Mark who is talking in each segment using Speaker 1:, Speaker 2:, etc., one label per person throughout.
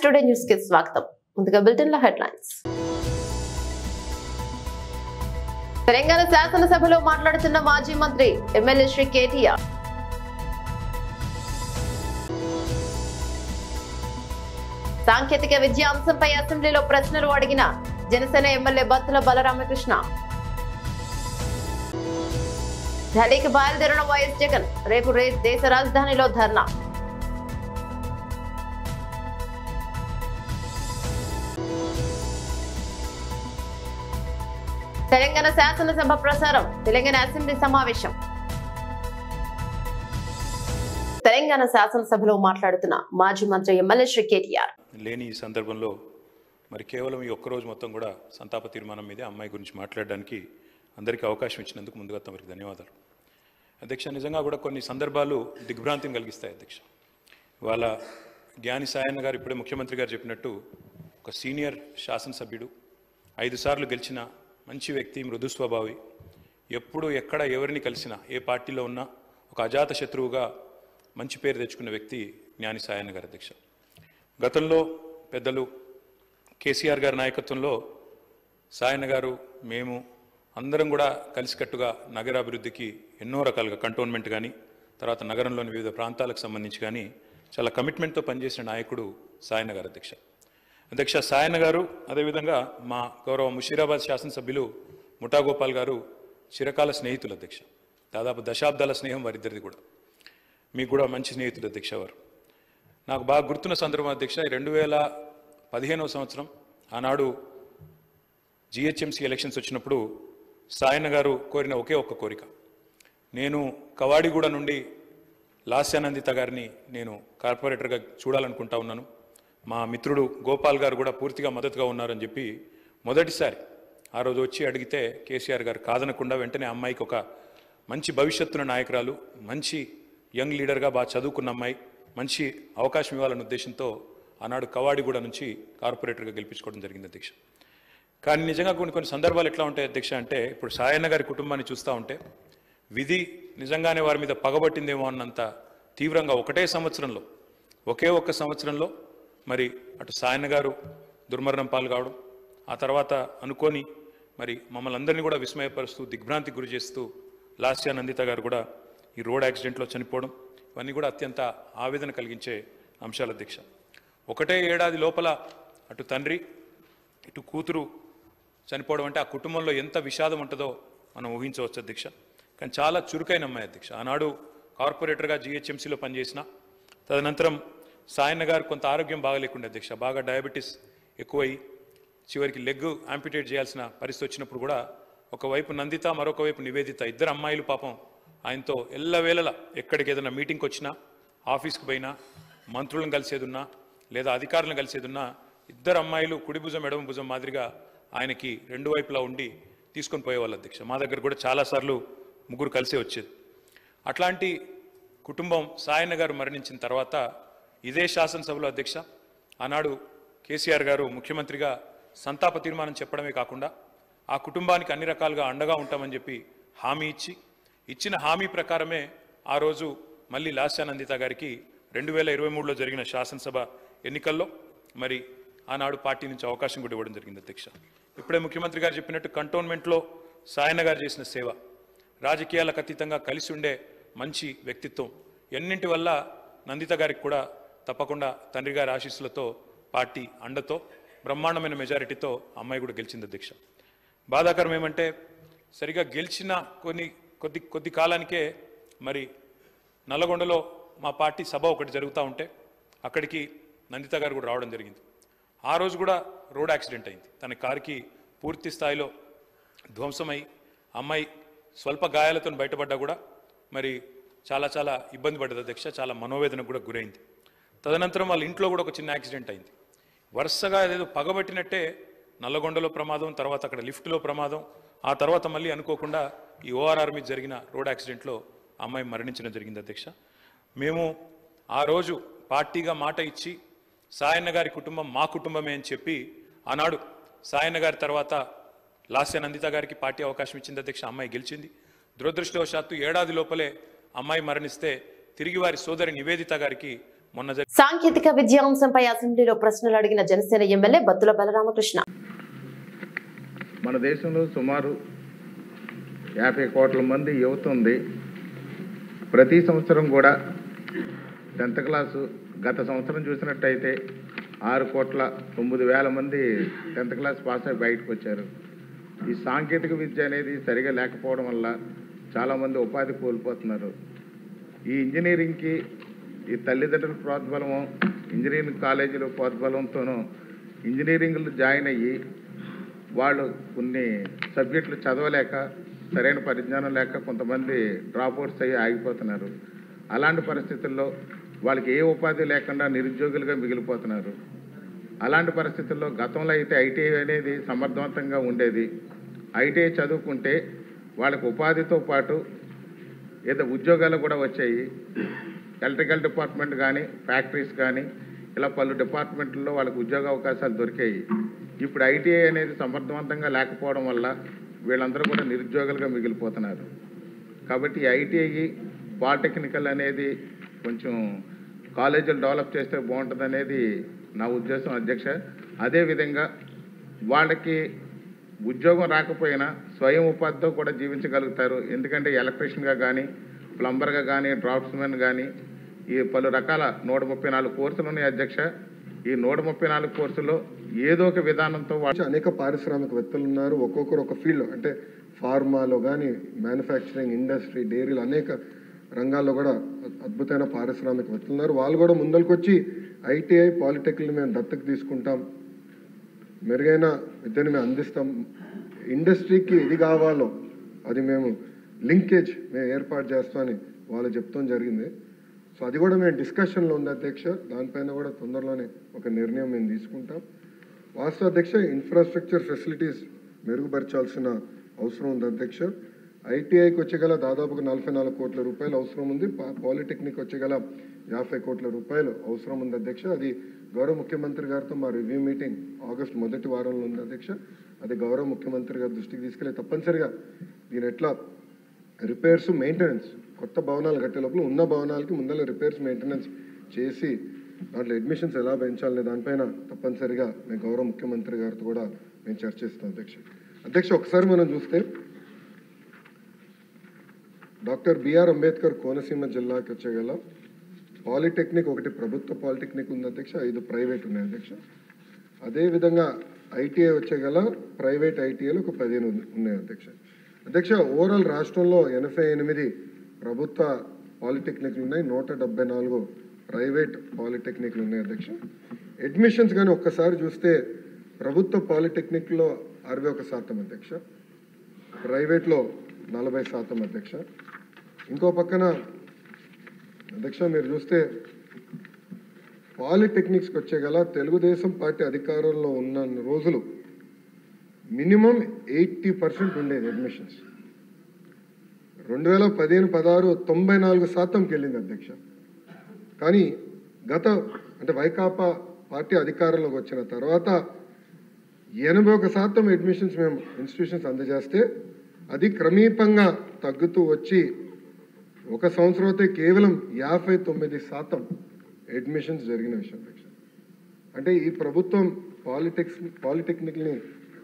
Speaker 1: Today news కి స్వాగతం. ముందుగా బులెటిన్ లో హెడ్లైన్స్. తెలంగాణ శాసనసభలో మాట్లాడుతున్న మాజీ మంత్రి ఎమ్మెల్యే శ్రీ కేటీఆర్. సాంకేతిక విద్య అంశంపై అసెంబ్లీలో ప్రశ్నలు అడిగిన జనసేన ఎమ్మెల్యే బత్తుల బలరామకృష్ణ. ఢిల్లీకి బయలుదేరిన వైఎస్ జగన్, రేపు దేశ రాజధానిలో ధర్నా. తెలంగాణ శాసనసభ ప్రసారం, తెలంగాణ అసెంబ్లీ సమావేశం. తెలంగాణ శాసనసభలో మాట్లాడుతున్న మాజీ మంత్రి ఎమ్మెల్యే శ్రీ కేటీఆర్.
Speaker 2: లేని ఈ సందర్భంలో మరి కేవలం ఈ ఒక్కరోజు మొత్తం కూడా సంతాప తీర్మానం మీదే అమ్మాయి గురించి మాట్లాడడానికి అందరికీ అవకాశం ఇచ్చినందుకు ముందుగా తమరికి ధన్యవాదాలు. అధ్యక్ష, నిజంగా కూడా కొన్ని సందర్భాలు దిగ్భ్రాంతిని కలిగిస్తాయి అధ్యక్ష. ఇవాళ జ్ఞాని సాయన్న గారు ఇప్పుడే ముఖ్యమంత్రి గారు చెప్పినట్టు ఒక సీనియర్ శాసనసభ్యుడు, 5 సార్లు గెలిచిన మంచి వ్యక్తి, మృదు స్వభావి, ఎప్పుడు ఎక్కడ ఎవరిని కలిసినా ఏ పార్టీలో ఉన్నా ఒక అజాత శత్రువుగా మంచి పేరు తెచ్చుకున్న వ్యక్తి జ్ఞాని సాయన్న గారు అధ్యక్ష. గతంలో పెద్దలు కేసీఆర్ గారి నాయకత్వంలో సాయన్న గారు, మేము అందరం కూడా కలిసికట్టుగా నగరాభివృద్ధికి ఎన్నో రకాలుగా కంటోన్మెంట్ కానీ తర్వాత నగరంలోని వివిధ ప్రాంతాలకు సంబంధించి కానీ చాలా కమిట్మెంట్తో పనిచేసిన నాయకుడు సాయన్న గారు అధ్యక్ష. అధ్యక్ష, సాయన్న గారు అదేవిధంగా మా గౌరవ ముషీరాబాద్ శాసనసభ్యులు ముఠా గోపాల్ గారు చిరకాల స్నేహితులు అధ్యక్ష. దాదాపు దశాబ్దాల స్నేహం వారిద్దరిది కూడా. మీకు కూడా మంచి స్నేహితులు అధ్యక్ష వారు. నాకు బాగా గుర్తున్న సందర్భం అధ్యక్ష, 2015వ సంవత్సరం ఆనాడు జిహెచ్ఎంసీ ఎలక్షన్స్ వచ్చినప్పుడు సాయన్న గారు కోరిన ఒకే ఒక్క కోరిక, నేను కవాడిగూడ నుండి లాస్యానందిత గారిని నేను కార్పొరేటర్గా చూడాలనుకుంటా ఉన్నాను, మా మిత్రుడు గోపాల్ గారు కూడా పూర్తిగా మద్దతుగా ఉన్నారని చెప్పి మొదటిసారి ఆ రోజు వచ్చి అడిగితే కేసీఆర్ గారు కాదనకుండా వెంటనే అమ్మాయికి ఒక మంచి భవిష్యత్తున్న నాయకురాలు, మంచి యంగ్ లీడర్గా బాగా చదువుకున్న అమ్మాయి, మంచి అవకాశం ఇవ్వాలనే ఉద్దేశంతో ఆనాడు కవాడిగూడ నుంచి కార్పొరేటర్గా గెలిపించుకోవడం జరిగింది అధ్యక్ష. కానీ నిజంగా కొన్ని సందర్భాలు ఎట్లా ఉంటాయి అధ్యక్ష అంటే, ఇప్పుడు సాయన్న గారి కుటుంబాన్ని చూస్తూ ఉంటే విధి నిజంగానే వారి మీద పగబట్టిందేమో అన్నంత తీవ్రంగా ఒకే ఒక్క సంవత్సరంలో మరి అటు సాయన్న గారు దుర్మరణం పాలు కావడం, ఆ తర్వాత అనుకోని మరి మమ్మల్ని అందరినీ కూడా విస్మయపరుస్తూ దిగ్భ్రాంతికి గురి చేస్తూ లాస్యానందిత గారు కూడా ఈ రోడ్ యాక్సిడెంట్లో చనిపోవడం, ఇవన్నీ కూడా అత్యంత ఆవేదన కలిగించే అంశాలు అధ్యక్ష. ఒకటే ఏడాది లోపల అటు తండ్రి ఇటు కూతురు చనిపోవడం అంటే ఆ కుటుంబంలో ఎంత విషాదం ఉంటుందో మనం ఊహించవచ్చు అధ్యక్ష. కానీ చాలా చురుకైన అమ్మాయి అధ్యక్ష. ఆనాడు కార్పొరేటర్గా జిహెచ్ఎంసీలో పనిచేసిన, తదనంతరం సాయన్న గారు కొంత ఆరోగ్యం బాగలేకుండా అధ్యక్ష, బాగా డయాబెటీస్ ఎక్కువై చివరికి లెగ్ యాంపిటేట్ చేయాల్సిన పరిస్థితి వచ్చినప్పుడు కూడా ఒకవైపు నందిత, మరొక వైపు నివేదిత, ఇద్దరు అమ్మాయిలు పాపం ఆయనతో ఎల్లవేళలా ఎక్కడికి ఏదైనా మీటింగ్కి వచ్చినా, ఆఫీస్కి పోయినా, మంత్రులను కలిసేదున్నా లేదా అధికారులను కలిసేదున్నా ఇద్దరు అమ్మాయిలు కుడి భుజం ఎడమ భుజం మాదిరిగా ఆయనకి 2 వైపులా ఉండి తీసుకొని పోయేవాళ్ళు అధ్యక్ష. మా దగ్గర కూడా చాలాసార్లు ముగ్గురు కలిసే వచ్చేది. అట్లాంటి కుటుంబం సాయన్న గారు మరణించిన తర్వాత ఇదే శాసనసభలో అధ్యక్ష ఆనాడు కేసీఆర్ గారు ముఖ్యమంత్రిగా సంతాప తీర్మానం చెప్పడమే కాకుండా ఆ కుటుంబానికి అన్ని రకాలుగా అండగా ఉంటామని చెప్పి హామీ ఇచ్చిన హామీ ప్రకారమే ఆ రోజు మళ్ళీ లాస్యానందిత గారికి 2023లో జరిగిన శాసనసభ ఎన్నికల్లో మరి ఆనాడు పార్టీ నుంచి అవకాశం కూడా ఇవ్వడం జరిగింది అధ్యక్ష. ఇప్పుడే ముఖ్యమంత్రి గారు చెప్పినట్టు కంటోన్మెంట్లో సాయన్న గారు చేసిన సేవ, రాజకీయాలకు అతీతంగా కలిసి ఉండే మంచి వ్యక్తిత్వం, ఎన్నింటి వల్ల నందిత గారికి కూడా తప్పకుండా తండ్రి గారి ఆశీస్సులతో పార్టీ అండతో బ్రహ్మాండమైన మెజారిటీతో అమ్మాయి కూడా గెలిచింది అధ్యక్ష. బాధాకరం ఏమంటే సరిగా గెలిచిన కొద్ది కాలానికే మరి నల్లగొండలో మా పార్టీ సభ ఒకటి జరుగుతూ ఉంటే అక్కడికి నందిత గారు కూడా రావడం జరిగింది. ఆ రోజు కూడా రోడ్ యాక్సిడెంట్ అయింది. తన కారుకి పూర్తి స్థాయిలో ధ్వంసమై అమ్మాయి స్వల్ప గాయాలతో బయటపడ్డా కూడా మరి చాలా ఇబ్బంది పడ్డది అధ్యక్ష. చాలా మనోవేదనకు కూడా గురైంది. తదనంతరం వాళ్ళ ఇంట్లో కూడా ఒక చిన్న యాక్సిడెంట్ అయింది. వరుసగా ఏదో పగబట్టినట్టే నల్లగొండలో ప్రమాదం, తర్వాత అక్కడ లిఫ్ట్లో ప్రమాదం, ఆ తర్వాత మళ్ళీ అనుకోకుండా ఈ ఓఆర్ఆర్ మీద జరిగిన రోడ్ యాక్సిడెంట్లో అమ్మాయి మరణించడం జరిగింది అధ్యక్ష. మేము ఆ రోజు పార్టీగా మాట ఇచ్చి సాయన్న గారి కుటుంబం మా కుటుంబమే అని చెప్పి ఆనాడు సాయన్న గారి తర్వాత లాస్యానందిత గారికి పార్టీ అవకాశం ఇచ్చింది అధ్యక్ష. అమ్మాయి గెలిచింది. దురదృష్టవశాత్తు ఏడాది లోపలే అమ్మాయి మరణిస్తే తిరిగి వారి సోదరి నివేదిత గారికి మొన్న
Speaker 1: సాంకేతిక విద్యా అంశంపై అసెంబ్లీలో ప్రశ్నలు అడిగిన జనసేన ఎమ్మెల్యే బత్తుల బలరామకృష్ణ.
Speaker 3: మన దేశంలో సుమారు 50 కోట్ల మంది యువత ఉంది. ప్రతి సంవత్సరం కూడా 10th క్లాసు గత సంవత్సరం చూసినట్టయితే 6,09,00,000 మంది 10th క్లాస్ పాస్ అయి బయటకు వచ్చారు. ఈ సాంకేతిక విద్య అనేది సరిగా లేకపోవడం వల్ల చాలామంది ఉపాధి కోల్పోతున్నారు. ఈ ఇంజనీరింగ్కి ఈ తల్లిదండ్రుల ప్రోద్బలము, ఇంజనీరింగ్ కాలేజీల ప్రోద్బలంతోనూ ఇంజనీరింగ్లు జాయిన్ అయ్యి వాళ్ళు కొన్ని సబ్జెక్టులు చదవలేక, సరైన పరిజ్ఞానం లేక కొంతమంది డ్రాప్అవుట్స్ అయ్యి ఆగిపోతున్నారు. అలాంటి పరిస్థితుల్లో వాళ్ళకి ఏ ఉపాధి లేకుండా నిరుద్యోగులుగా మిగిలిపోతున్నారు. అలాంటి పరిస్థితుల్లో గతంలో అయితే ఐటీఐ అనేది సమర్థవంతంగా ఉండేది. ఐటీఐ చదువుకుంటే వాళ్ళకి ఉపాధితో పాటు ఏదో ఉద్యోగాలు కూడా వచ్చాయి. ఎలక్ట్రికల్ డిపార్ట్మెంట్ కానీ, ఫ్యాక్టరీస్ కానీ, ఇలా పలు డిపార్ట్మెంట్లలో వాళ్ళకి ఉద్యోగ అవకాశాలు దొరికాయి. ఇప్పుడు ఐటీఐ అనేది సమర్థవంతంగా లేకపోవడం వల్ల వీళ్ళందరూ కూడా నిరుద్యోగులుగా మిగిలిపోతున్నారు. కాబట్టి ఐటీఐ, పాలిటెక్నికల్ అనేది కొంచెం కాలేజీలు డెవలప్ చేస్తే బాగుంటుంది అనేది నా ఉద్దేశం అధ్యక్ష. అదేవిధంగా వాళ్ళకి ఉద్యోగం రాకపోయినా స్వయం ఉపాధితో కూడా జీవించగలుగుతారు. ఎందుకంటే ఎలక్ట్రీషియన్గా కానీ, ప్లంబర్గా కానీ, డ్రాఫ్ట్స్మెన్ కానీ ఈ పలు రకాల 134 కోర్సులు ఉన్నాయి అధ్యక్ష. ఈ 134 కోర్సులో ఏదో ఒక విధానంతో
Speaker 4: అనేక పారిశ్రామికవేత్తలు ఉన్నారు. ఒక్కొక్కరు ఒక ఫీల్డ్, అంటే ఫార్మాలో కానీ, మ్యానుఫ్యాక్చరింగ్ ఇండస్ట్రీ, డైరీలు, అనేక రంగాల్లో కూడా అద్భుతమైన పారిశ్రామికవేత్తలు ఉన్నారు. వాళ్ళు కూడా ముందరికి వచ్చి ఐటీఐ, పాలిటెక్నిక్ని మేము దత్తకు తీసుకుంటాం, మెరుగైన విద్యను మేము అందిస్తాం, ఇండస్ట్రీకి ఇది కావాలో అది మేము లింకేజ్ మేము ఏర్పాటు చేస్తామని వాళ్ళు చెప్తాం జరిగింది. సో అది కూడా మేము డిస్కషన్లో ఉంది అధ్యక్ష. దానిపైన కూడా తొందరలోనే ఒక నిర్ణయం మేము తీసుకుంటాం. వాస్తవ అధ్యక్ష, ఇన్ఫ్రాస్ట్రక్చర్ ఫెసిలిటీస్ మెరుగుపరచాల్సిన అవసరం ఉంది అధ్యక్ష. ఐటీఐకి వచ్చేగల దాదాపుగా 44 కోట్ల రూపాయలు అవసరం ఉంది. పాలిటెక్నిక్ వచ్చేగల 50 కోట్ల రూపాయలు అవసరం ఉంది అధ్యక్ష. అది గౌరవ ముఖ్యమంత్రి గారితో మా రివ్యూ మీటింగ్ ఆగస్టు మొదటి వారంలో ఉంది అధ్యక్ష. అది గౌరవ ముఖ్యమంత్రి గారి దృష్టికి తీసుకెళ్ళి తప్పనిసరిగా దీని ఎట్లా రిపేర్స్, మెయింటెనెన్స్, కొత్త భవనాలు కట్టే లోపల ఉన్న భవనాలకి ముందర రిపేర్స్, మెయింటెనెన్స్ చేసి దాంట్లో అడ్మిషన్స్ ఎలా పెంచాలనే దానిపైన తప్పనిసరిగా మేము గౌరవ ముఖ్యమంత్రి గారితో కూడా మేము చర్చిస్తాం అధ్యక్ష. అధ్యక్ష, ఒకసారి మనం చూస్తే డాక్టర్ బిఆర్ అంబేద్కర్ కోనసీమ జిల్లాకి వచ్చేగల పాలిటెక్నిక్ ఒకటి ప్రభుత్వ పాలిటెక్నిక్ ఉంది అధ్యక్ష, 5 ప్రైవేట్ ఉన్నాయి అధ్యక్ష. అదేవిధంగా ఐటీఐ వచ్చేగల ప్రైవేట్ ఐటీఐలు ఒక 15 ఉన్నాయి అధ్యక్ష. అధ్యక్ష, ఓవరాల్ రాష్ట్రంలో 88 ప్రభుత్వ పాలిటెక్నిక్లు ఉన్నాయి, 174 ప్రైవేట్ పాలిటెక్నిక్లు ఉన్నాయి అధ్యక్ష. అడ్మిషన్స్ కానీ ఒక్కసారి చూస్తే ప్రభుత్వ పాలిటెక్నిక్లో 61% అధ్యక్ష, ప్రైవేట్లో 40% అధ్యక్ష. ఇంకో పక్కన అధ్యక్ష మీరు చూస్తే పాలిటెక్నిక్స్కి వచ్చేగల తెలుగుదేశం పార్టీ అధికారంలో ఉన్న రోజులు మినిమం 80% ఉండేది అడ్మిషన్స్. 2015-16 94%కి వెళ్ళింది అధ్యక్ష. కానీ అంటే వైకాపా పార్టీ అధికారంలోకి వచ్చిన తర్వాత 81% అడ్మిషన్స్ మేము ఇన్స్టిట్యూషన్స్ అందజేస్తే అది క్రమీపంగా తగ్గుతూ వచ్చి ఒక సంవత్సరం అయితే కేవలం 59% అడ్మిషన్స్ జరిగిన విషయం అధ్యక్ష. అంటే ఈ ప్రభుత్వం పాలిటెక్నిక్ని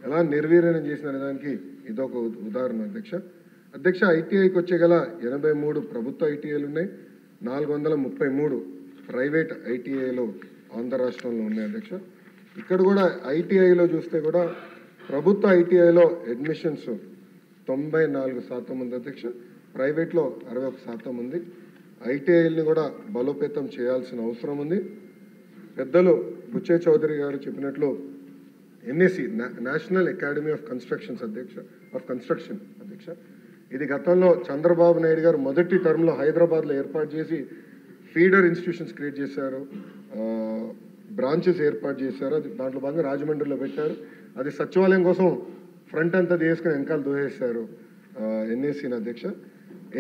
Speaker 4: ఎలా నిర్వీర్యం చేసిన దానికి ఇదొక ఉదాహరణ అధ్యక్ష. అధ్యక్ష, ఐటీఐకి వచ్చేగల 83 ప్రభుత్వ ఐటీఐలు ఉన్నాయి, 433 ప్రైవేట్ ఐటీఐలు ఆంధ్ర రాష్ట్రంలో ఉన్నాయి అధ్యక్ష. ఇక్కడ కూడా ఐటీఐలో చూస్తే కూడా ప్రభుత్వ ఐటీఐలో అడ్మిషన్స్ 94% ఉంది అధ్యక్ష, ప్రైవేట్లో 61% ఉంది. ఐటీఐల్ని కూడా బలోపేతం చేయాల్సిన అవసరం ఉంది. పెద్దలు బుచ్చే చౌదరి గారు చెప్పినట్లు NAC, national academy of construction అధ్యక్ష, ఇది గతంలో చంద్రబాబు నాయుడు గారు మొదటి టర్మ్లో హైదరాబాద్లో ఏర్పాటు చేసి ఫీడర్ ఇన్స్టిట్యూషన్స్ క్రియేట్ చేశారు, బ్రాంచెస్ ఏర్పాటు చేశారు. అది దాంట్లో భాగంగా రాజమండ్రిలో పెట్టారు. అది సచివాలయం కోసం ఫ్రంట్ అంతా తీసుకుని వెనకాల దూసేశారు ఎన్ఏసీని అధ్యక్ష.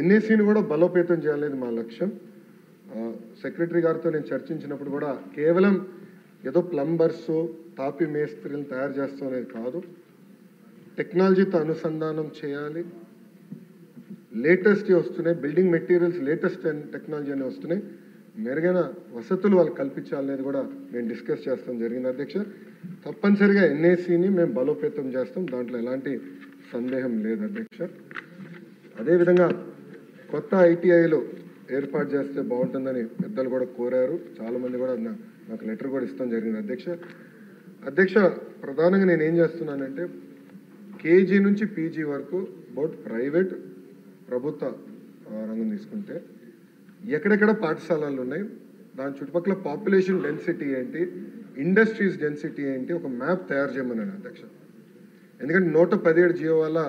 Speaker 4: ఎన్ఏసీని కూడా బలోపేతం చేయాలనేది మా లక్ష్యం. సెక్రటరీ గారితో నేను చర్చించినప్పుడు కూడా కేవలం ఏదో ప్లంబర్స్, తాపి మేస్త్రీలను తయారు చేస్తాం అనేది కాదు, టెక్నాలజీతో అనుసంధానం చేయాలి. లేటెస్ట్ వస్తున్నాయి బిల్డింగ్ మెటీరియల్స్, లేటెస్ట్ టెక్నాలజీ అనేవి వస్తున్నాయి. మెరుగైన వసతులు వాళ్ళు కల్పించాలనేది కూడా మేము డిస్కస్ చేస్తాం జరిగింది అధ్యక్ష. తప్పనిసరిగా ఎన్ఏసీని మేము బలోపేతం చేస్తాం, దాంట్లో ఎలాంటి సందేహం లేదు అధ్యక్ష. అదేవిధంగా కొత్త ఐటీఐలు ఏర్పాటు చేస్తే బాగుంటుందని పెద్దలు కూడా కోరారు, చాలామంది కూడా నాకు లెటర్ కూడా ఇస్తాం జరిగింది అధ్యక్ష. ప్రధానంగా నేను ఏం చేస్తున్నానంటే కేజీ నుంచి పీజీ వరకు బోత్ ప్రైవేట్ ప్రభుత్వ రంగం తీసుకుంటే ఎక్కడెక్కడ పాఠశాలలు ఉన్నాయి, దాని చుట్టుపక్కల పాపులేషన్ డెన్సిటీ ఏంటి, ఇండస్ట్రీస్ డెన్సిటీ ఏంటి, ఒక మ్యాప్ తయారు చేయమన్నాను అధ్యక్ష. ఎందుకంటే 117 జియో వల్ల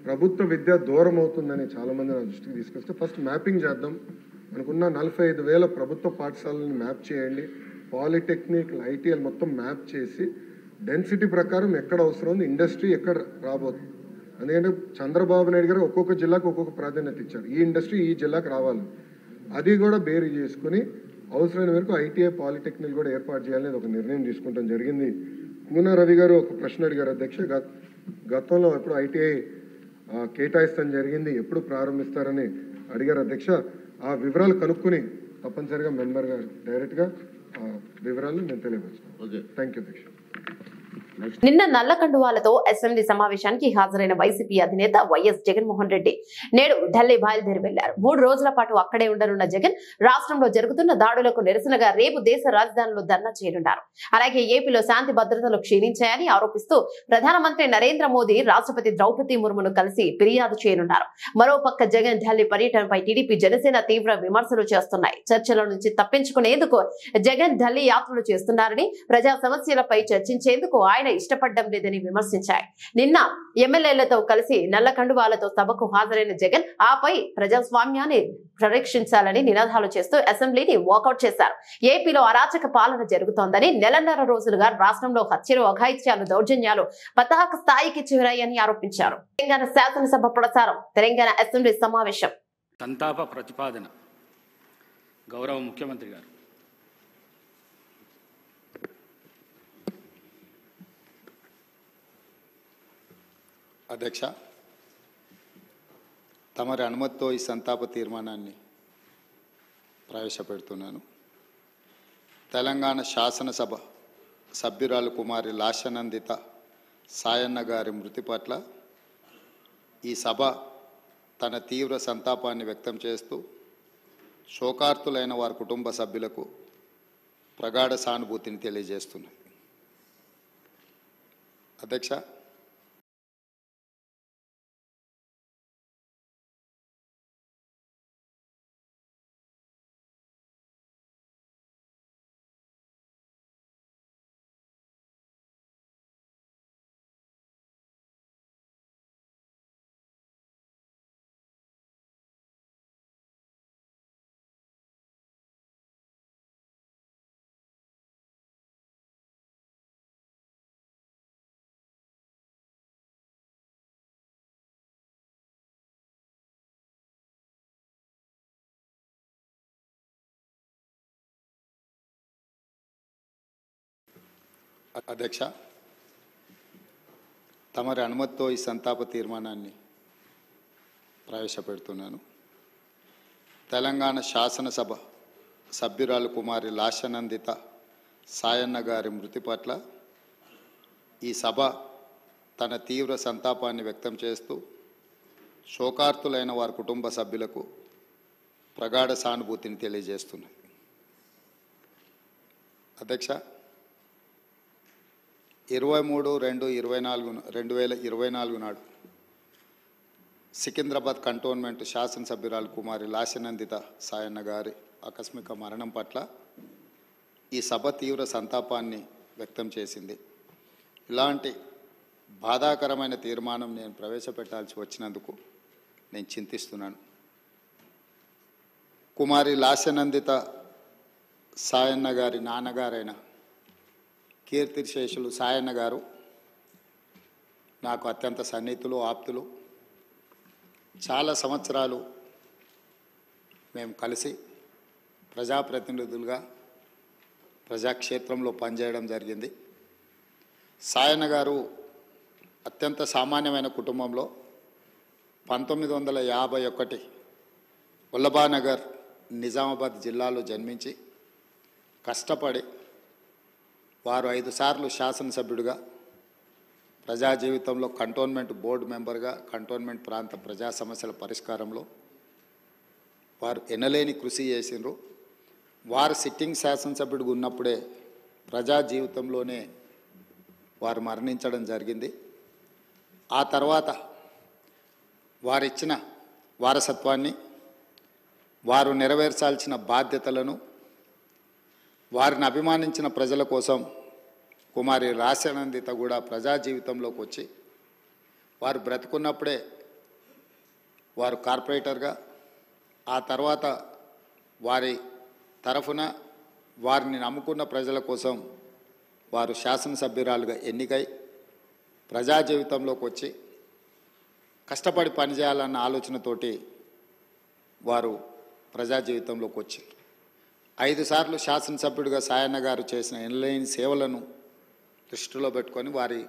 Speaker 4: ప్రభుత్వ విద్య దూరం అవుతుందని చాలామంది నా దృష్టికి తీసుకొస్తే ఫస్ట్ మ్యాపింగ్ చేద్దాం. మనకున్న 45,000 ప్రభుత్వ పాఠశాలని మ్యాప్ చేయండి, పాలిటెక్నిక్ ఐటీఎల్ మొత్తం మ్యాప్ చేసి డెన్సిటీ ప్రకారం ఎక్కడ అవసరం ఉంది, ఇండస్ట్రీ ఎక్కడ రాబోతుంది. ఎందుకంటే చంద్రబాబు నాయుడు గారు ఒక్కొక్క జిల్లాకు ఒక్కొక్క ప్రాధాన్యత ఇచ్చారు, ఈ ఇండస్ట్రీ ఈ జిల్లాకు రావాలి, అది కూడా బేరీ చేసుకుని అవసరమైన వరకు ఐటీఐ పాలిటెక్నిక్ కూడా ఏర్పాటు చేయాలని ఒక నిర్ణయం తీసుకుంటాం జరిగింది. కూన రవి గారు ఒక ప్రశ్న అడిగారు అధ్యక్ష, గతంలో ఎప్పుడు ఐటీఐ కేటాయిస్తాం జరిగింది, ఎప్పుడు ప్రారంభిస్తారని అడిగారు అధ్యక్ష. ఆ వివరాలు కనుక్కుని తప్పనిసరిగా మెంబర్ గారు డైరెక్ట్గా వివరాలు నేను తెలియపరుస్తాను. థ్యాంక్ యూ అధ్యక్ష.
Speaker 1: నిన్న నల్ల కండువాలతో అసెంబ్లీ సమావేశానికి హాజరైన వైసీపీ అధినేత వైఎస్ జగన్మోహన్ రెడ్డి నేడు ఢిల్లీ బయలుదేరి వెళ్లారు. 3 రోజుల పాటు అక్కడే ఉండనున్న జగన్ రాష్ట్రంలో జరుగుతున్న దాడులకు నిరసనగా రేపు దేశ రాజధానిలో ధర్నా చేయనున్నారు. అలాగే ఏపీలో శాంతి భద్రతలు క్షీణించాయని ఆరోపిస్తూ ప్రధానమంత్రి నరేంద్ర మోదీ రాష్ట్రపతి ద్రౌపది ముర్మును కలిసి ఫిర్యాదు చేయనున్నారు. మరోపక్క జగన్ ఢిల్లీ పర్యటనపై టీడీపీ జనసేన తీవ్ర విమర్శలు చేస్తున్నాయి. చర్చల నుంచి తప్పించుకునేందుకు జగన్ ఢిల్లీ యాత్రలు చేస్తున్నారని, ప్రజా సమస్యలపై చర్చించేందుకు ఆయన ఇష్టపడడం లేదని విమర్శించాయి. నిన్న ఎమ్మెల్యేలతో కలిసి నల్ల కండువాలతో సభకు హాజరైన జగన్ ఆపై ప్రజాస్వామ్యాన్ని పరిరక్షించాలని నినాదాలు చేస్తూ అసెంబ్లీని వాకౌట్ చేశారు. ఏపీలో అరాచక పాలన జరుగుతోందని, నెలన్నర రోజులుగా రాష్ట్రంలో హత్యలు, అఘాయిత్యాలు, దౌర్జన్యాలు పతాక స్థాయికి చేరాయని ఆరోపించారు. తెలంగాణ శాసనసభ ప్రసారం, తెలంగాణ అసెంబ్లీ సమావేశం.
Speaker 5: సంతాప ప్రతిపాదన గౌరవ ముఖ్యమంత్రి గారు.
Speaker 6: అధ్యక్ష, తమరి అనుమతితో ఈ సంతాప తీర్మానాన్ని ప్రవేశపెడుతున్నాను. తెలంగాణ శాసనసభ సభ్యురాలు కుమారి లాశనందిత సాయన్న గారి మృతి పట్ల ఈ సభ తన తీవ్ర సంతాపాన్ని వ్యక్తం చేస్తూ శోకార్తులైన వారి కుటుంబ సభ్యులకు ప్రగాఢ సానుభూతిని తెలియజేస్తున్నది. అధ్యక్ష, అధ్యక్ష, తమరి అనుమతితో ఈ సంతాప తీర్మానాన్ని ప్రవేశపెడుతున్నాను. తెలంగాణ శాసనసభ సభ్యురాలు కుమారి లాశనందిత సాయన్న గారి మృతి పట్ల ఈ సభ తన తీవ్ర సంతాపాన్ని వ్యక్తం చేస్తూ శోకార్తులైన వారి కుటుంబ సభ్యులకు ప్రగాఢ సానుభూతిని తెలియజేస్తున్నది. అధ్యక్ష, 23/2/2024 నాడు సికింద్రాబాద్ కంటోన్మెంట్ శాసనసభ్యురాలు కుమారి లాశనందిత సాయన్న గారి ఆకస్మిక మరణం పట్ల ఈ సభ తీవ్ర సంతాపాన్ని వ్యక్తం చేసింది. ఇలాంటి బాధాకరమైన తీర్మానం నేను ప్రవేశపెట్టాల్సి వచ్చినందుకు నేను చింతిస్తున్నాను. కుమారి లాశనందిత సాయన్న గారి నాన్నగారైన కీర్తిశేషులు సాయన్న గారు నాకు అత్యంత సన్నిహితులు, ఆప్తులు. చాలా సంవత్సరాలు మేము కలిసి ప్రజాప్రతినిధులుగా ప్రజాక్షేత్రంలో పనిచేయడం జరిగింది. సాయన్న గారు అత్యంత సామాన్యమైన కుటుంబంలో 1951 వల్లభానగర్ నిజామాబాద్ జిల్లాలో జన్మించి కష్టపడి వారు 5 సార్లు శాసనసభ్యుడిగా ప్రజా జీవితంలో కంటోన్మెంట్ బోర్డు మెంబర్గా కంటోన్మెంట్ ప్రాంత ప్రజా సమస్యల పరిష్కారంలో వారు ఎనలేని కృషి చేసిండ్రు. వారు సిట్టింగ్ శాసనసభ్యుడిగా ఉన్నప్పుడే ప్రజా జీవితంలోనే వారు మరణించడం జరిగింది. ఆ తర్వాత వారిచ్చిన వారసత్వాన్ని, వారు నెరవేర్చాల్సిన బాధ్యతలను, వారిని అభిమానించిన ప్రజల కోసం కుమారి రాశానందిత కూడా ప్రజా జీవితంలోకి వచ్చి వారు బ్రతుకున్నప్పుడే వారు కార్పొరేటర్గా, ఆ తర్వాత వారి తరఫున వారిని నమ్ముకున్న ప్రజల కోసం వారు శాసనసభ్యురాలుగా ఎన్నికై ప్రజా జీవితంలోకి వచ్చి కష్టపడి పనిచేయాలన్న ఆలోచనతోటి వారు ప్రజా జీవితంలోకి వచ్చారు. 5 సార్లు శాసనసభ్యుడిగా సాయన్న గారు చేసిన ఎనలేని సేవలను దృష్టిలో పెట్టుకొని వారి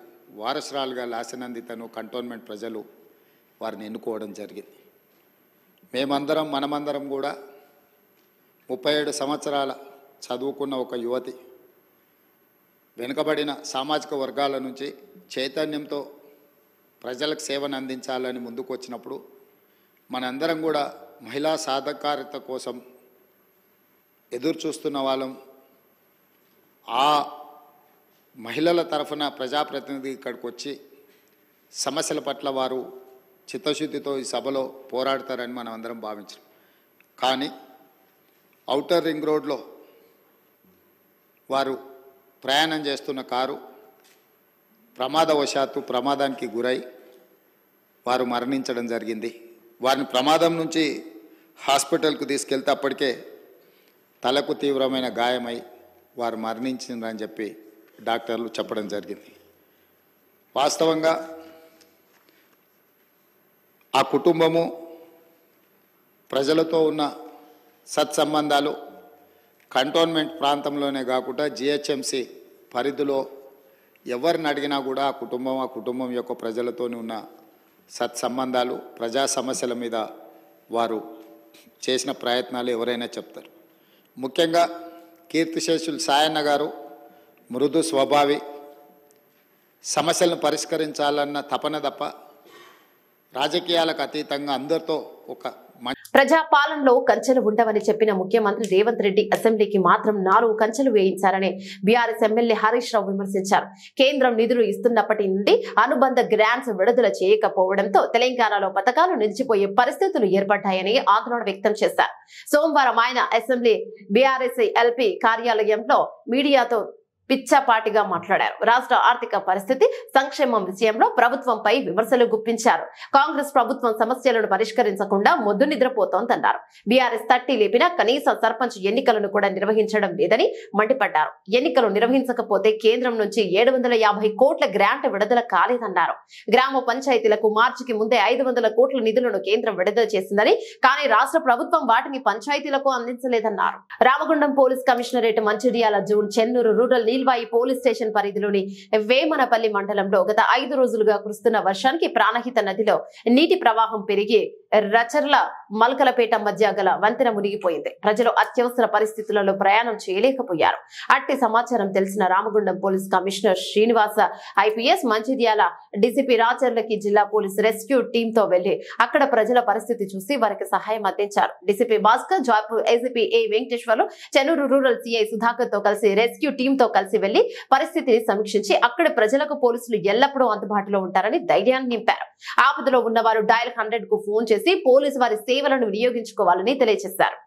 Speaker 6: వారసురాలుగా లాసనందితను కంటోన్మెంట్ ప్రజలు వారిని ఎన్నుకోవడం జరిగింది. మనమందరం కూడా 37 సంవత్సరాల చదువుకున్న ఒక యువతి వెనుకబడిన సామాజిక వర్గాల నుంచి చైతన్యంతో ప్రజలకు సేవను అందించాలని ముందుకు వచ్చినప్పుడు మనందరం కూడా మహిళా సాధికారత కోసం ఎదురు చూస్తున్న వాళ్ళం. ఆ మహిళల తరఫున ప్రజాప్రతినిధి ఇక్కడికి వచ్చి సమస్యల పట్ల వారు చిత్తశుద్ధితో ఈ సభలో పోరాడతారని మనం అందరం భావించాం. కానీ ఔటర్ రింగ్ రోడ్లో వారు ప్రయాణం చేస్తున్న కారు ప్రమాదానికి గురై వారు మరణించడం జరిగింది. వారిని ప్రమాదం నుంచి హాస్పిటల్కు తీసుకెళ్తే అప్పటికే తలకు తీవ్రమైన గాయమై వారు మరణించిందని చెప్పి డాక్టర్లు చెప్పడం జరిగింది. వాస్తవంగా ఆ కుటుంబము ప్రజలతో ఉన్న సత్సంబంధాలు కంటోన్మెంట్ ప్రాంతంలోనే కాకుండా జిహెచ్ఎంసి పరిధిలో ఎవరిని అడిగినా కూడా ఆ కుటుంబం యొక్క ప్రజలతోనే ఉన్న సత్సంబంధాలు, ప్రజా సమస్యల మీద వారు చేసిన ప్రయత్నాలు ఎవరైనా చెప్తారు. ముఖ్యంగా కీర్తిశేషులు సాయన్న గారు మృదు స్వభావి, సమస్యలను పరిష్కరించాలన్న తపన తప్ప రాజకీయాలకు అతీతంగా అందరితో ఒక
Speaker 1: ప్రజాపాలనలో కంచెలు ఉండవని చెప్పిన ముఖ్యమంత్రి రేవంత్ రెడ్డి అసెంబ్లీకి మాత్రం 4 కంచెలు వేయించారని బీఆర్ఎస్ ఎమ్మెల్యే హరీష్ రావు విమర్శించారు. కేంద్రం నిధులు ఇస్తున్నప్పటి నుండి అనుబంధ గ్రాంట్స్ విడుదల చేయకపోవడంతో తెలంగాణలో పథకాలు నిలిచిపోయే పరిస్థితులు ఏర్పడ్డాయని ఆందోళన వ్యక్తం చేశారు. సోమవారం ఆయన అసెంబ్లీ బీఆర్ఎస్ ఎల్పీ కార్యాలయంలో మీడియాతో పిచ్చాపాటిగా మాట్లాడారు. రాష్ట్ర ఆర్థిక పరిస్థితి, సంక్షేమం విషయంలో ప్రభుత్వంపై విమర్శలు గుప్పించారు. కాంగ్రెస్ ప్రభుత్వం సమస్యలను పరిష్కరించకుండా మొద్దు నిద్రపోతోందన్నారు. బీఆర్ఎస్ తట్టి లేపినా కనీస సర్పంచ్ ఎన్నికలను కూడా నిర్వహించడం లేదని మండిపడ్డారు. ఎన్నికలు నిర్వహించకపోతే కేంద్రం నుంచి 750 కోట్ల గ్రాంట్ విడుదల కాలేదన్నారు. గ్రామ పంచాయతీలకు మార్చికి ముందే 500 కోట్ల నిధులను కేంద్రం విడుదల చేసిందని, కానీ రాష్ట్ర ప్రభుత్వం వాటిని పంచాయతీలకు అందించలేదన్నారు. Ramagundam police commissionerate Mancherial June Chennur rural Neelwai police station పరిధిలోని వేమనపల్లి మండలంలో గత 5 రోజులుగా కురుస్తున్న వర్షానికి ప్రాణహిత నదిలో నీటి ప్రవాహం పెరిగి రచర్ల మల్కలపేట మధ్య గల వంతెన మునిగిపోయింది. ప్రజలు అత్యవసర పరిస్థితులలో ప్రయాణం చేయలేకపోయారు. అట్టి సమాచారం తెలిసిన Ramagundam police commissioner Srinivasa IPS Mancherial DCP రాచర్లకి జిల్లా పోలీస్ రెస్క్యూ టీమ్ తో వెళ్లి అక్కడ ప్రజల పరిస్థితి చూసి వారికి సహాయం అందించారు. DCP Bhaskar, Jaipur ACP A Venkateswarlu, Chennur rural CI Sudhakar తో కలిసి రెస్క్యూ టీమ్ తో కలిసి వెళ్లి పరిస్థితిని సమీక్షించి అక్కడ ప్రజలకు పోలీసులు ఎల్లప్పుడూ అందుబాటులో ఉంటారని ధైర్యాన్ని నింపారు. ఆపదలో ఉన్నవారు డయల్ 100 కు ఫోన్ చేసి పోలీసు వారి సేవలను వినియోగించుకోవాలని తెలియజేశారు.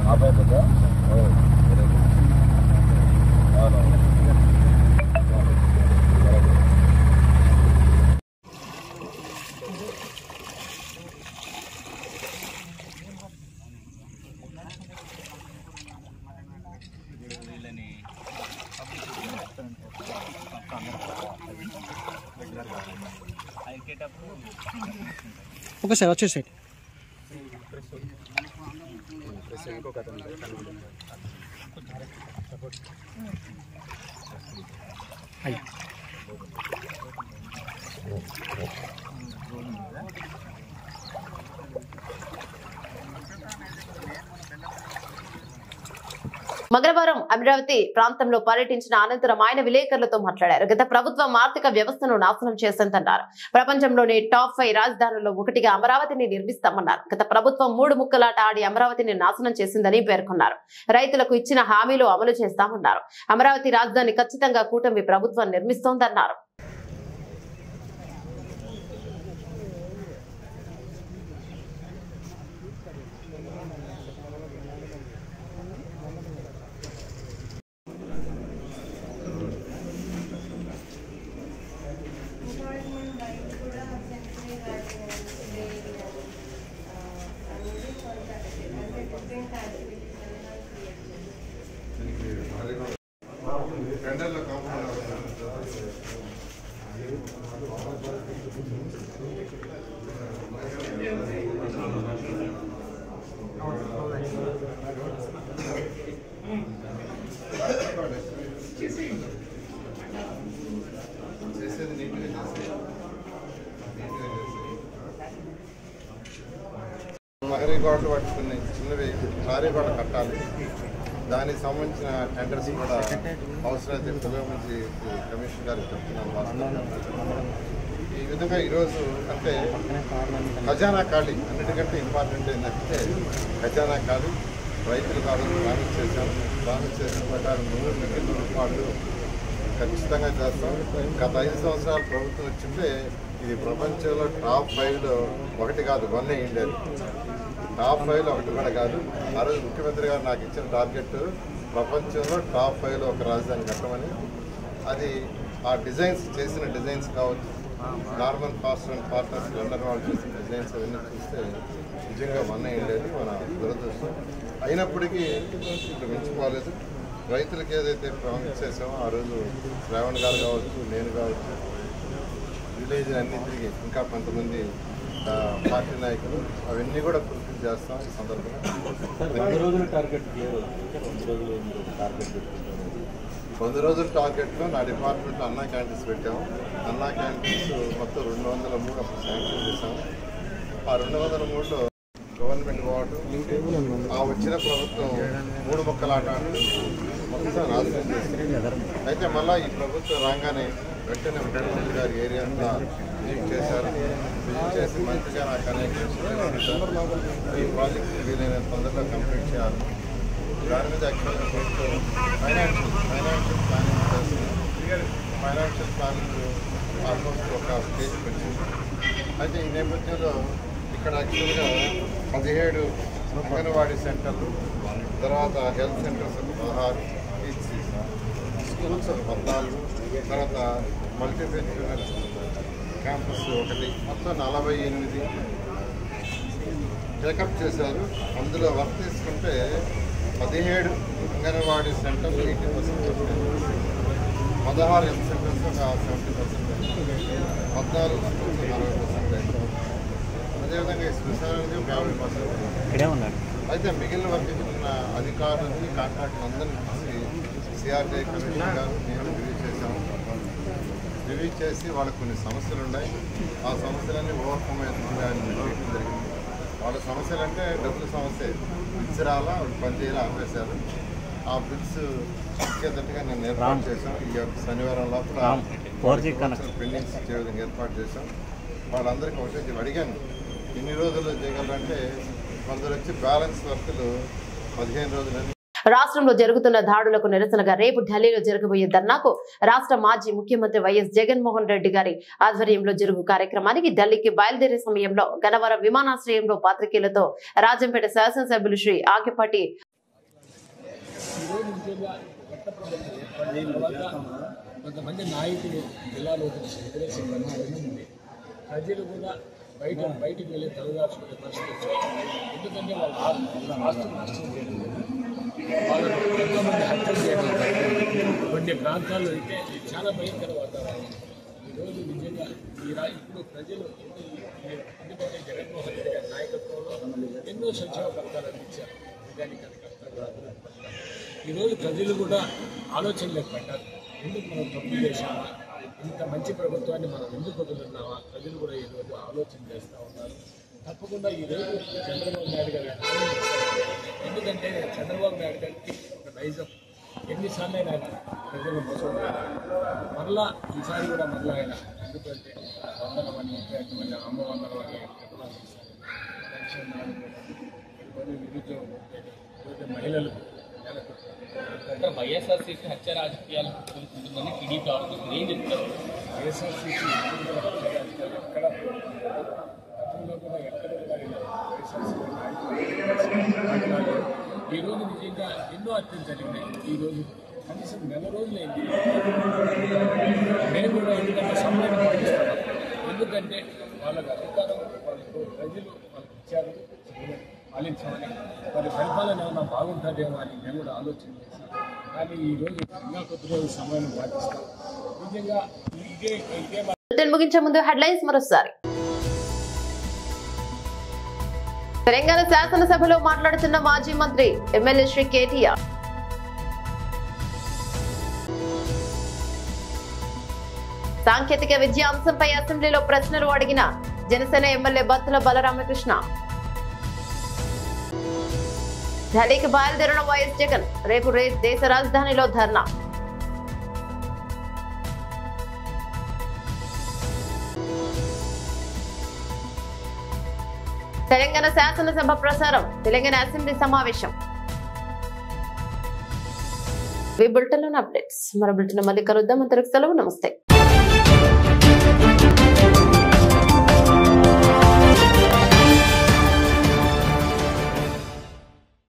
Speaker 7: आप है ఓకే సార్ వచ్చేసేయండి. అయ్యా
Speaker 1: మంగళవారం అమరావతి ప్రాంతంలో పర్యటించిన అనంతరం ఆయన విలేకరులతో మాట్లాడారు. గత ప్రభుత్వం ఆర్థిక వ్యవస్థను నాశనం చేసిందన్నారు. ప్రపంచంలోని టాప్ 5 రాజధానుల్లో ఒకటిగా అమరావతిని నిర్మిస్తామన్నారు. గత ప్రభుత్వం 3 ముక్కలాట ఆడి అమరావతిని నాశనం చేసిందని పేర్కొన్నారు. రైతులకు ఇచ్చిన హామీలు అమలు చేస్తామన్నారు. అమరావతి రాజధాని ఖచ్చితంగా కూటమి ప్రభుత్వం నిర్మిస్తోందన్నారు.
Speaker 3: మహరీ గోడలు పట్టుకుని చిన్నవి భారీ గోడ కట్టాలి. దానికి సంబంధించిన టెండర్స్ కూడా అవసరమైతే ముఖ్యమంత్రి కమిషన్ గారికి చెప్తున్నాను. ఈ విధంగా ఈరోజు అంటే ఖజానా ఖాళీ అన్నిటికంటే ఇంపార్టెంట్ ఏంటంటే ఖజానా ఖాళీ. రైతులు కావాలి ప్రామిస్ చేసిన ప్రకారం 100 మిలియన్ల రూపాయలు ఖచ్చితంగా చేస్తాం. గత 5 సంవత్సరాలు ప్రభుత్వం వచ్చింటే ఇది ప్రపంచంలో టాప్ 5లో ఒకటి కాదు, 1 అయ్యిండేది. టాప్ 5లో ఒకటి కూడా కాదు. ఆ రోజు ముఖ్యమంత్రి గారు నాకు ఇచ్చిన టార్గెట్ ప్రపంచంలో టాప్ 5లో ఒక రాజధాని కట్టమని. అది ఆ చేసిన డిజైన్స్ కావచ్చు, normal fast and partners London వాళ్ళు చేసిన డిజైన్స్ అవన్నీ చూస్తే నిజంగా 1 అయ్యిండేది. మన దురదృష్టం అయినప్పటికీ ఇప్పుడు మించిపోలేదు. రైతులకి ఏదైతే ప్రామిస్ చేసామో ఆ రోజు శ్రావణ్ గారు కావచ్చు, నేను కావచ్చు, విలేజ్ అన్ని తిరిగి ఇంకా కొంతమంది పార్టీ నాయకులు అవన్నీ కూడా ఫుల్ఫిల్ చేస్తాం. ఈ సందర్భంగా 100 రోజుల టార్గెట్లో నా డిపార్ట్మెంట్లో అన్నా క్యాంటీన్స్ పెట్టాము. అన్నా క్యాంటీన్స్ మొత్తం 203 అప్పుడు శాంక్షన్ చేసాము. ఆ 203లో గవర్నమెంట్ వార్డు ఆ వచ్చిన ప్రభుత్వం 3 ముక్కలాట మొత్తం నాశనం చేసింది. అయితే మళ్ళీ ఈ ప్రభుత్వం రాగానే వెంటనే ముఖ్యమంత్రి గారి ఏరియా అంతా విజిట్ చేశారు. విజిట్ చేసి మంత్రిగా నాకు అనేక ఈ ప్రాజెక్ట్ వీలైనంత తొందరగా కంప్లీట్ చేయాలి. దాని మీద యాక్చువల్గా ప్రభుత్వం ఫైనాన్షియల్ ప్లానింగ్ చేస్తుంది. ఫైనాన్షియల్ ప్లానింగ్ ఆల్మోస్ట్ ఒక స్టేజ్కి వచ్చింది. అయితే ఈ నేపథ్యంలో ఇక్కడ యాక్చువల్గా 17 అంగన్వాడీ సెంటర్లు, తర్వాత హెల్త్ సెంటర్స్ 16, స్కూల్స్ 14, తర్వాత మల్టీపెన్షనల్ క్యాంపస్ 1, మొత్తం 48 టేకప్ చేశారు. అందులో వర్క్ తీసుకుంటే 17 అంగన్వాడీ సెంటర్లు 80%, 16 హెల్త్ సెంటర్స్ ఒక 70%, 14 స్కూల్స్ 40%, అదేవిధంగా శ్మశానానికి 50%. అయితే మిగిలిన వర్క్ ఉన్న అధికారులకి కాంట్రాక్ట్ అందరినీ చూసి సిఆర్టీఐ కమిషనర్ గారు నేను రివ్యూ చేసి వాళ్ళకి కొన్ని సమస్యలు ఉన్నాయి. ఆ సమస్యలన్నీ ఓవర్కమ్ అవుతుందని చేయడం జరిగింది. వాళ్ళ సమస్యలు అంటే డబ్బుల సమస్య, బిల్స్ రాలా, పని చేయాలి, ఆపేశారు. ఆ బిల్స్ ఇచ్చేటట్టుగా నేను ఏర్పాటు చేశాం. ఈ శనివారం లోపల పెండింగ్స్ ఇచ్చే విధంగా ఏర్పాటు చేశాం. వాళ్ళందరికీ ఒకటే అడిగాను, ఎన్ని రోజుల్లో చేయగలరంటే కొందరు వచ్చి బ్యాలెన్స్ వర్కులు 15 రోజులని.
Speaker 1: రాష్ట్రంలో జరుగుతున్న దాడులకు నిరసనగా రేపు ఢిల్లీలో జరగబోయే ధర్నాకు రాష్ట్ర మాజీ ముఖ్యమంత్రి వైఎస్ జగన్మోహన్ రెడ్డి గారి ఆధ్వర్యంలో జరుగు కార్యక్రమానికి ఢిల్లీకి బయలుదేరే సమయంలో గన్నవరం విమానాశ్రయంలో పాత్రికేయులతో రాజంపేట శాసనసభ్యులు శ్రీ ఆగిపాటి
Speaker 8: తర్వాత కొంతమంది నాయకులు జిల్లాలో ఎదురేసిన పరిస్థితి ఉంది. ప్రజలు కూడా బయటికి వెళ్ళి తలదాచుకునే పరిస్థితి వచ్చింది. ఎందుకంటే వాళ్ళ ఆస్తులు నష్టం చేయడం వాళ్ళకు ఎంతోమంది హత్యలు చేయడం కొన్ని ప్రాంతాల్లో అయితే చాలా భయంకర వాతావరణం. ఈరోజు నిజంగా ఇప్పుడు ప్రజలు ఎందుకంటే జగన్మోహన్ రెడ్డి గారి నాయకత్వంలో ఎన్నో సంక్షేమ పథకాలు అందించారు. నిజానికి ఈరోజు ప్రజలు కూడా ఆలోచనలకు పడ్డారు. ఎందుకు మనం తప్పు చేశామా, ఇంత మంచి ప్రభుత్వాన్ని మనం ఎందుకు వదులున్నామా, ప్రజలు కూడా ఈరోజు ఆలోచన చేస్తూ ఉన్నారు. తప్పకుండా ఈరోజు చంద్రబాబు నాయుడు గారు ఎందుకంటే చంద్రబాబు నాయుడు గారికి ఒక నైజం, ఎన్నిసార్లు ఆయన ప్రజలు మోసం మరలా ఈసారి కూడా మరలా ఆయన ఎందుకంటే వందనం అని అటువంటి అమ్మ వందనం అని పెన్షన్ నిరుద్యోగం మహిళలకు
Speaker 9: వైఎస్ఆర్సీపీ హత్య రాజకీయాలు జరుగుతుందని టీడీపీ ఆరోపిస్తుంది. ఏం చెప్తారు?
Speaker 8: వైఎస్ఆర్సీపీ ఎక్కడ గతంలో కూడా ఎక్కడ కూడా వైఎస్ఆర్సీపీ ఈరోజు నిజంగా ఎన్నో హత్యలు జరిగినాయి. ఈరోజు కనీసం నెల రోజులైంది. మేము కూడా ఎందుకంటే సమయాన్ని పాటిస్తున్నాం. ఎందుకంటే వాళ్ళకి అధికారం వాళ్ళకు ప్రజలు వాళ్ళకి ఇచ్చారు పాలించామని, వారి పరిపాలన ఏమైనా బాగుంటుందేమో అని మేము కూడా ఆలోచన చేస్తాం. కానీ ఈరోజు ఇంకా కొద్ది రోజులు సమయం పాటిస్తాం. నిజంగా ఇదే
Speaker 1: ముగించే ముందు హెడ్లైన్స్ మరోసారి. తెలంగాణ శాసనసభలో మాట్లాడుతున్న మాజీ మంత్రి ఎమ్మెల్యే శ్రీ కేటీఆర్. సాంకేతిక విద్య అంశంపై అసెంబ్లీలో ప్రశ్నలు అడిగిన జనసేన ఎమ్మెల్యే బత్తుల బలరామకృష్ణ. ఢిల్లీకి బయలుదేరిన వైఎస్ జగన్, రేపు దేశ రాజధానిలో ధర్నా. తెలంగాణ శాసనసభ ప్రసారం, తెలంగాణ అసెంబ్లీ సమావేశం. ఈ బులెటిన్లోని అప్డేట్స్. మరో బులెటిన్ మళ్ళీ కలుద్దాం. అంతవరకు సెలవు. నమస్తే.